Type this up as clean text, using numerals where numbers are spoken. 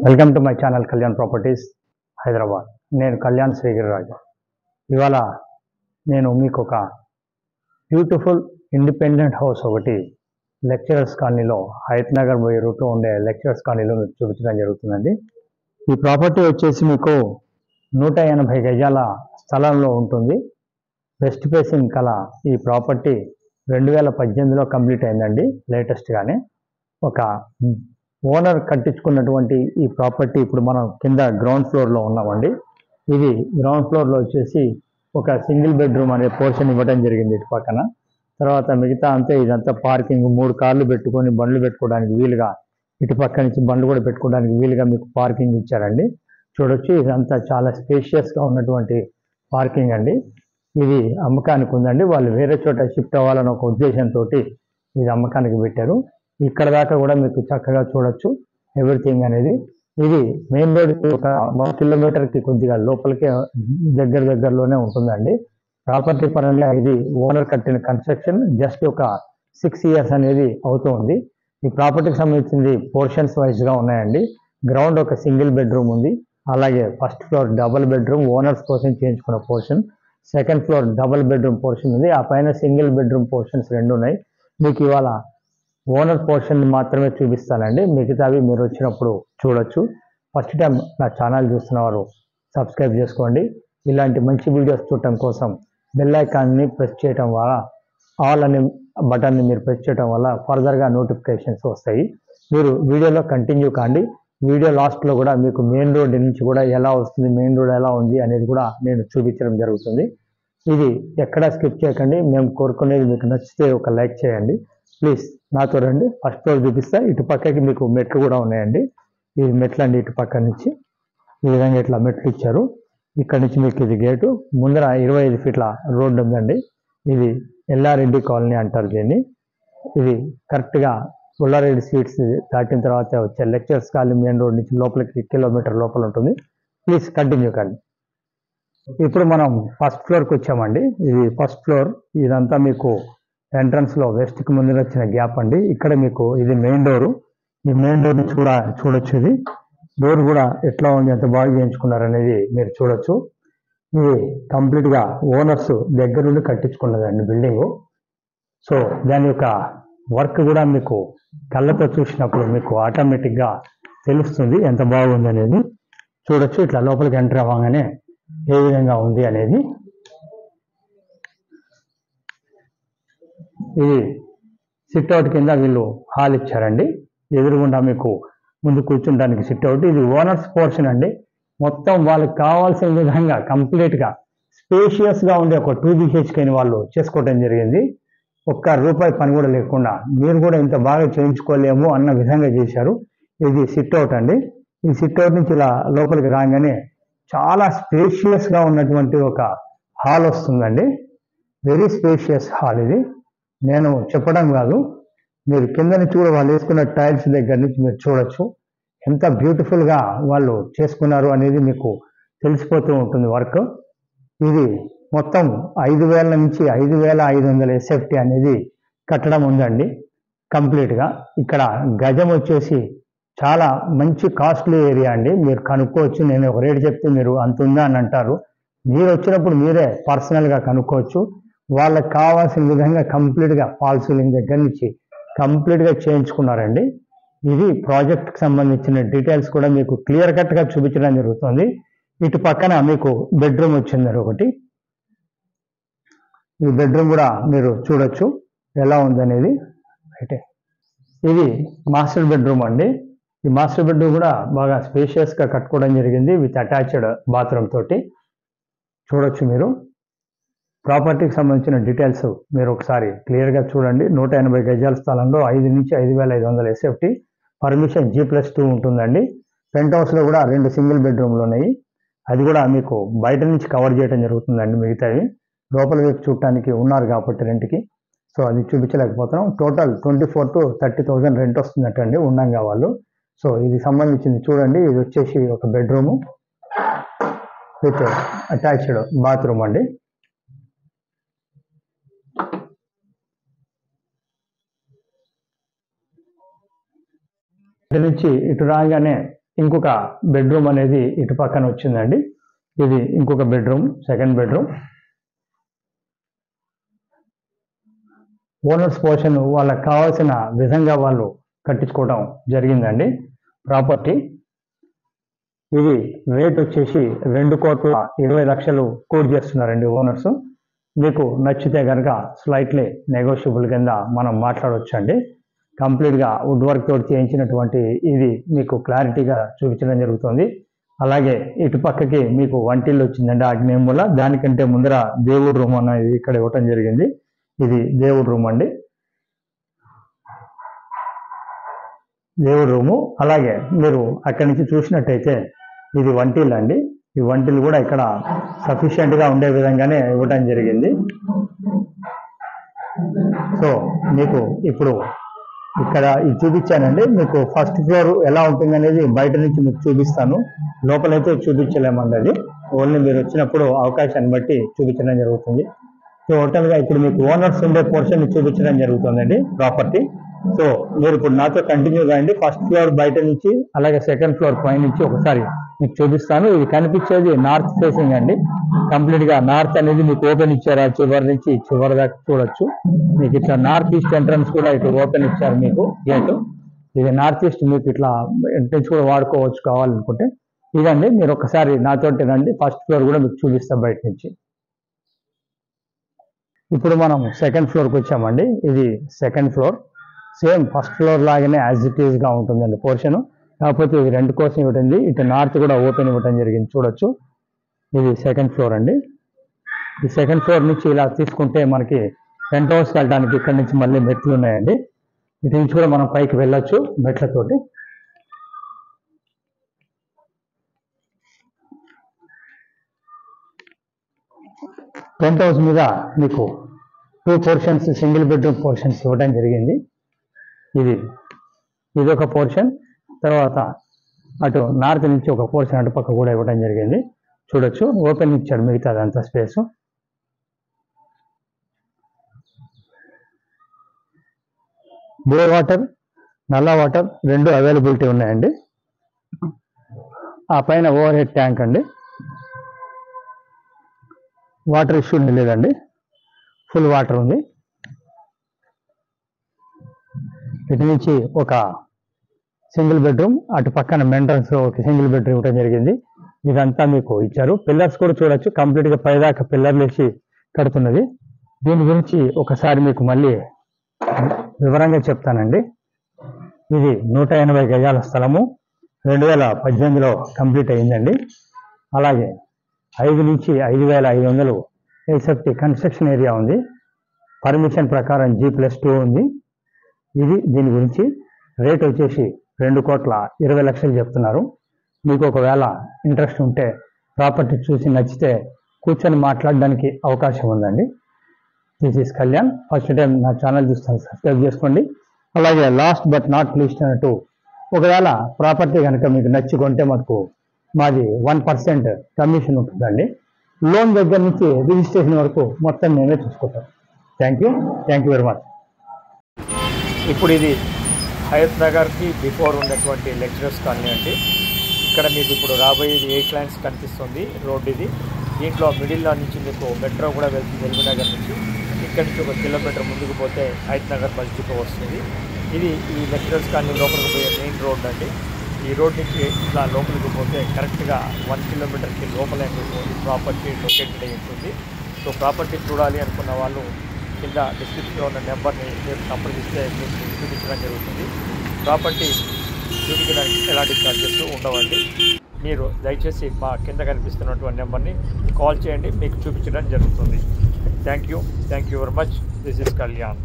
Welcome to my channel Kalyan properties Hyderabad. నేను కళ్యాణ్ శ్రీగిరిరాజు. ఇవాళ నేను మీకు ఒక బ్యూటిఫుల్ ఇండిపెండెంట్ హౌస్ ఒకటి లెక్చరర్స్ కాలనీలో హయత్ నగర్ పోయే రూట్లో ఉండే లెక్చరర్స్ కాలనీలో మీకు చూపించడం జరుగుతుందండి. ఈ ప్రాపర్టీ వచ్చేసి మీకు 180 గజాల స్థలంలో ఉంటుంది. వెస్ట్ ఫేసింగ్ కల ఈ ప్రాపర్టీ 2018లో కంప్లీట్ అయిందండి. లేటెస్ట్గానే ఒక ఓనర్ కట్టించుకున్నటువంటి ఈ ప్రాపర్టీ ఇప్పుడు మనం కింద గ్రౌండ్ ఫ్లోర్లో ఉన్నామండి. ఇది గ్రౌండ్ ఫ్లోర్లో వచ్చేసి ఒక సింగిల్ బెడ్రూమ్ అనే పోర్షన్ ఇవ్వడం జరిగింది ఇటు పక్కన. తర్వాత మిగతా అంతే ఇదంతా పార్కింగ్, 3 కార్లు పెట్టుకొని బండ్లు పెట్టుకోవడానికి వీలుగా, ఇటు పక్క నుంచి బండ్లు కూడా పెట్టుకోవడానికి వీలుగా మీకు పార్కింగ్ ఇచ్చారండి. చూడొచ్చు, ఇదంతా చాలా స్పేషియస్గా ఉన్నటువంటి పార్కింగ్ అండి. ఇది అమ్మకానికి ఉందండి. వాళ్ళు వేరే చోట షిఫ్ట్ అవ్వాలని ఒక ఉద్దేశంతో ఇది అమ్మకానికి పెట్టారు. ఇక్కడ దాకా కూడా మీకు చక్కగా చూడొచ్చు ఎవ్రీథింగ్ అనేది. ఇది మెయిన్ రోడ్ ఒక 1 కిలోమీటర్కి కొద్దిగా లోపలికే దగ్గరలోనే ఉంటుందండి. ప్రాపర్టీ పరంగా ఇది ఓనర్ కట్టిన కన్స్ట్రక్షన్. జస్ట్ ఒక 6 years అనేది అవుతుంది. ఈ ప్రాపర్టీకి సంబంధించింది పోర్షన్స్ వైజ్గా ఉన్నాయండి. గ్రౌండ్ ఒక సింగిల్ బెడ్రూమ్ ఉంది. అలాగే first floor double bedroom owners కోసం చేయించుకున్న portion, second floor double bedroom portion ఉంది. ఆ పైన సింగిల్ బెడ్రూమ్ పోర్షన్స్ 2 ఉన్నాయి. మీకు ఇవాళ ఓనర్ పోర్షన్ మాత్రమే చూపిస్తానండి. మిగతావి మీరు వచ్చినప్పుడు చూడొచ్చు. ఫస్ట్ టైం నా ఛానల్ చూస్తున్నవారు సబ్స్క్రైబ్ చేసుకోండి. ఇలాంటి మంచి వీడియోస్ చూడటం కోసం బెల్ ఐకాన్ని ప్రెస్ చేయడం వల్ల, ఆల్ అనే బటన్ని మీరు ప్రెస్ చేయడం వల్ల ఫర్దర్గా నోటిఫికేషన్స్ వస్తాయి. మీరు వీడియోలో కంటిన్యూ కాండి. వీడియో లాస్ట్లో కూడా మీకు మెయిన్ రోడ్ నుంచి కూడా ఎలా వస్తుంది, మెయిన్ రోడ్ ఎలా ఉంది అనేది కూడా నేను చూపించడం జరుగుతుంది. ఇది ఎక్కడా స్కిప్ చేయకండి. మేము కోరుకునేది మీకు నచ్చితే ఒక లైక్ చేయండి ప్లీజ్. నాతో రండి. ఫస్ట్ ఫ్లోర్ చూపిస్తా. ఇటు పక్కకి మీకు మెట్లు కూడా ఉన్నాయండి. ఇది మెట్లు అండి. ఇటు పక్క నుంచి ఈ విధంగా ఇట్లా మెట్లు ఇచ్చారు. ఇక్కడ నుంచి మీకు ఇది గేటు. ముందర 25 ఫీట్ల రోడ్డు ఉందండి. ఇది ఎల్లారెడ్డి కాలనీ అంటారు దీన్ని. ఇది కరెక్ట్గా పుల్లారెడ్డి స్వీట్స్ దాటిన తర్వాత వచ్చే లెక్చర్స్ కాలనీ మెయిన్ రోడ్ నుంచి లోపలికి కిలోమీటర్ లోపల ఉంటుంది. ప్లీజ్ కంటిన్యూ కండి. ఇప్పుడు మనం ఫస్ట్ ఫ్లోర్కి వచ్చామండి. ఇది ఫస్ట్ ఫ్లోర్. ఇదంతా మీకు ఎంట్రన్స్లో వెస్ట్కి ముందు వచ్చిన గ్యాప్ అండి. ఇక్కడ మీకు ఇది మెయిన్ డోరు. ఈ మెయిన్ డోర్ నుంచి కూడా చూడొచ్చు. ఇది డోర్ కూడా ఎట్లా ఉంది, ఎంత బాగా చేయించుకున్నారు అనేది మీరు చూడొచ్చు. ఇది కంప్లీట్గా ఓనర్స్ దగ్గర నుండి కట్టించుకున్నదండి బిల్డింగు. సో దాని యొక్క వర్క్ కూడా మీకు కళ్ళతో చూసినప్పుడు మీకు ఆటోమేటిక్గా తెలుస్తుంది ఎంత బాగుంది అనేది. చూడొచ్చు ఇట్లా లోపలికి ఎంటర్ అవ్వగానే ఏ విధంగా ఉంది అనేది. ఇది సిట్అవుట్ కింద వీళ్ళు హాల్ ఇచ్చారండి. ఎదురుగుండా మీకు ముందు కూర్చుంటానికి సిట్అవుట్. ఇది ఓనర్స్ పోర్షన్ అండి. మొత్తం వాళ్ళకి కావాల్సిన విధంగా కంప్లీట్గా స్పేషియస్గా ఉండే ఒక 2 BHKని వాళ్ళు చేసుకోవడం జరిగింది. ₹1 పని కూడా లేకుండా. మీరు కూడా ఇంత బాగా చేయించుకోలేము అన్న విధంగా చేశారు. ఇది సిట్అవుట్ అండి. ఈ సిట్అవుట్ నుంచి ఇలా లోపలికి రాగానే చాలా స్పేషియస్గా ఉన్నటువంటి ఒక హాల్ వస్తుందండి. వెరీ స్పేషియస్ హాల్ ఇది. నేను చెప్పడం కాదు, మీరు కింద నుంచి కూడా వాళ్ళు వేసుకున్న టైల్స్ దగ్గర నుంచి మీరు చూడొచ్చు ఎంత బ్యూటిఫుల్గా వాళ్ళు చేసుకున్నారు అనేది మీకు తెలిసిపోతూ ఉంటుంది వర్క్. ఇది మొత్తం 5,000 నుంచి 5,500 SFT అనేది కట్టడం ఉందండి కంప్లీట్గా. ఇక్కడ గజం వచ్చేసి చాలా మంచి కాస్ట్లీ ఏరియా అండి. మీరు కనుక్కోవచ్చు. నేను ఒక రేటు చెప్తే మీరు అంత ఉందా అని అంటారు. మీరు వచ్చినప్పుడు మీరే పర్సనల్గా కనుక్కోవచ్చు. వాళ్ళకి కావాల్సిన విధంగా కంప్లీట్గా ఫాల్ సీలింగ్ దగ్గర నుంచి కంప్లీట్గా చేయించుకున్నారండి. ఇది ప్రాజెక్ట్కి సంబంధించిన డీటెయిల్స్ కూడా మీకు క్లియర్ కట్గా చూపించడం జరుగుతుంది. ఇటు పక్కన మీకు బెడ్రూమ్ వచ్చింది ఒకటి. ఈ బెడ్రూమ్ కూడా మీరు చూడొచ్చు ఎలా ఉందనేది. అయితే ఇది మాస్టర్ బెడ్రూమ్ అండి. ఈ మాస్టర్ బెడ్రూమ్ కూడా బాగా స్పేషియస్గా కట్టుకోవడం జరిగింది విత్ అటాచ్డ్ బాత్రూమ్ తోటి. చూడొచ్చు మీరు. ప్రాపర్టీకి సంబంధించిన డీటెయిల్స్ మీరు ఒకసారి క్లియర్గా చూడండి. 180 గజాల స్థలంలో 5 నుంచి 5,500 SFT. పర్మిషన్ G+2 ఉంటుందండి. పెంట్ హౌస్లో కూడా 2 సింగిల్ బెడ్రూమ్లు ఉన్నాయి. అది కూడా మీకు బయట నుంచి కవర్ చేయడం జరుగుతుందండి. మిగతావి లోపల వైపు చూడటానికి ఉన్నారు కాబట్టి రెంట్కి, సో అది చూపించలేకపోతున్నాం. టోటల్ 24,000 to 30,000 రెంట్ వస్తుందటండి ఉండంగా వాళ్ళు. సో ఇది సంబంధించింది చూడండి. ఇది వచ్చేసి ఒక బెడ్రూము విత్ అటాచ్డ్ బాత్రూమ్ అండి. ఇటు నుంచి ఇటు రాగానే ఇంకొక బెడ్రూమ్ అనేది ఇటు పక్కన వచ్చిందండి. ఇది ఇంకొక bedroom, second bedroom. Owners portion వాళ్ళకి కావాల్సిన విధంగా వాళ్ళు కట్టించుకోవడం జరిగిందండి. ప్రాపర్టీ ఇది రేట్ వచ్చేసి 2,20,00,000 కోట్ చేస్తున్నారండి ఓనర్స్. మీకు నచ్చితే కనుక స్లైట్లీ నెగోషియబుల్ కింద మనం మాట్లాడవచ్చండి. కంప్లీట్గా వుడ్ వర్క్ తోటి చేయించినటువంటి ఇది మీకు క్లారిటీగా చూపించడం జరుగుతుంది. అలాగే ఇటు పక్కకి మీకు వంటిల్లు వచ్చిందండి ఆగ్నేయముల. దానికంటే ముందర దేవుడు రూమ్ అనేది ఇక్కడ ఇవ్వటం జరిగింది. ఇది దేవుడు రూమ్ అండి, దేవుడు రూము. అలాగే మీరు అక్కడి నుంచి చూసినట్టయితే ఇది వంటిల్లు అండి. ఈ వంటిల్లు కూడా ఇక్కడ సఫిషియెంట్గా ఉండే విధంగానే ఇవ్వటం జరిగింది. సో మీకు ఇప్పుడు ఇక్కడ ఇది చూపించానండి. మీకు ఫస్ట్ ఫ్లోర్ ఎలా ఉంటుంది అనేది బయట నుంచి మీకు చూపిస్తాను. లోపలైతే చూపించలేమండి, అది ఓన్లీ మీరు వచ్చినప్పుడు అవకాశాన్ని బట్టి చూపించడం జరుగుతుంది. సో టోటల్గా ఇప్పుడు మీకు ఓనర్స్ ఉండే పోర్షన్ చూపించడం జరుగుతుందండి ప్రాపర్టీ. సో మీరు ఇప్పుడు నాతో కంటిన్యూ కాండి. ఫస్ట్ ఫ్లోర్ బయట నుంచి, అలాగే సెకండ్ ఫ్లోర్ పై నుంచి ఒకసారి మీకు చూపిస్తాను. ఇది కనిపించేది నార్త్ ఫేసింగ్ అండి. కంప్లీట్గా నార్త్ అనేది మీకు ఓపెన్ ఇచ్చారు. ఆ చివరి నుంచి చివరి దాకా చూడొచ్చు. మీకు ఇట్లా నార్త్ ఈస్ట్ ఎంట్రన్స్ కూడా ఇటు ఓపెన్ ఇచ్చారు మీకు గేట్. ఇది నార్త్ ఈస్ట్ మీకు ఇట్లా ఎంట్రన్స్ కూడా వాడుకోవచ్చు కావాలనుకుంటే. ఇదండి, మీరు ఒకసారి నాతోటి రండి. ఫస్ట్ ఫ్లోర్ కూడా మీకు చూపిస్తాం బయట నుంచి. ఇప్పుడు మనం సెకండ్ ఫ్లోర్కి వచ్చామండి. ఇది second floor. Same first floor లాగానే యాజ్ ఇట్ ఈస్గా ఉంటుందండి పోర్షన్. కాకపోతే ఇది రెంట్ కోసం ఇవ్వటండి. ఇటు నార్త్ కూడా ఓపెన్ ఇవ్వటం జరిగింది, చూడొచ్చు. ఇది సెకండ్ ఫ్లోర్ అండి. ఈ సెకండ్ ఫ్లోర్ నుంచి ఇలా తీసుకుంటే మనకి పెంట్ హౌస్కి వెళ్ళడానికి ఇక్కడ నుంచి మళ్ళీ మెట్లు ఉన్నాయండి. ఇటు నుంచి కూడా మనం పైకి వెళ్ళొచ్చు మెట్లతోటి. పెంట్ హౌస్ మీద మీకు 2 పోర్షన్స్ సింగిల్ బెడ్రూమ్ పోర్షన్స్ ఇవ్వడం జరిగింది. ఇది ఒక పోర్షన్. తర్వాత అటు నార్త్ నుంచి ఒక పోర్షన్ అటుపక్క కూడా ఇవ్వడం జరిగింది, చూడొచ్చు. ఓపెన్ ఇచ్చాడు మిగతా అదంతా స్పేసు. బో వాటర్, నల్ల వాటర్ రెండు అవైలబిలిటీ ఉన్నాయండి. ఆ పైన ఓవర్ హెడ్ ట్యాంక్ అండి. వాటర్ ఇష్యూ లేదండి, ఫుల్ వాటర్ ఉంది. ఇటు నుంచి ఒక సింగిల్ బెడ్రూమ్, అటు పక్కన మెంట్రన్స్ ఒక సింగిల్ బెడ్రూమ్ ఇవ్వడం జరిగింది. ఇదంతా మీకు ఇచ్చారు. పిల్లర్స్ కూడా చూడొచ్చు, కంప్లీట్గా పైదాకా పిల్లర్లు వేసి కడుతున్నది. దీని గురించి ఒకసారి మీకు మళ్ళీ వివరంగా చెప్తానండి. ఇది 180 గజాల స్థలము, 2018లో కంప్లీట్ అయిందండి. అలాగే 5 నుంచి 5,500 ఎస్ఎఫ్టీ కన్స్ట్రక్షన్ ఏరియా ఉంది. పర్మిషన్ ప్రకారం G+2 ఉంది. ఇది దీని గురించి రేట్ వచ్చేసి 2,20,00,000 చెప్తున్నారు. మీకు ఒకవేళ ఇంట్రెస్ట్ ఉంటే ప్రాపర్టీ చూసి నచ్చితే కూర్చొని మాట్లాడడానికి అవకాశం ఉందండి. This is Kalyan. First time నా ఛానల్ చూస్తాను, సబ్స్క్రైబ్ చేసుకోండి. అలాగే లాస్ట్ బట్ నాట్ లీస్ట్ అన్నట్టు, ఒకవేళ ప్రాపర్టీ కనుక మీకు నచ్చి కొంటే మనకు మాది 1% కమిషన్ ఉంటుందండి. లోన్ దగ్గర నుంచి రిజిస్ట్రేషన్ వరకు మొత్తం మేమే చూసుకుంటాం. Thank you very much. ఇప్పుడు ఇది హయత్ నగర్కి బిఫోర్ ఉన్నటువంటి లెక్చరర్స్ కాలనీ అండి. ఇక్కడ మీకు ఇప్పుడు రాబోయేది 8 లైన్స్ కనిపిస్తుంది రోడ్ ఇది. దీంట్లో మిడిల్లో నుంచి మీకు మెట్రో కూడా వెళ్తుంది ఎల్బీనగర్ నుంచి. ఇక్కడి నుంచి 1 కిలోమీటర్ ముందుకు పోతే హయత్ నగర్ బస్ డిపో వస్తుంది. ఇది ఈ లెక్చరర్స్ కాలనీ లోపలికి పోయే మెయిన్ రోడ్ అండి. ఈ రోడ్ నుంచి ఇట్లా లోపలికి పోతే కరెక్ట్గా 1 కిలోమీటర్కి లోపలే మీకు ప్రాపర్టీ లొకేటెడ్ అయి ఉంటుంది. సో ప్రాపర్టీ చూడాలి అనుకున్న వాళ్ళు కింద డిస్క్రిప్షన్లో ఉన్న నెంబర్ని మీరు సంప్రదిస్తే మీకు చూపించడం జరుగుతుంది. ప్రాపర్టీ చూపించడానికి ఎలాంటి ఛార్జెస్ ఉండవండి. మీరు దయచేసి మా కింద కనిపిస్తున్నటువంటి నెంబర్ని కాల్ చేయండి, మీకు చూపించడం జరుగుతుంది. Thank you very much. This is Kalyan.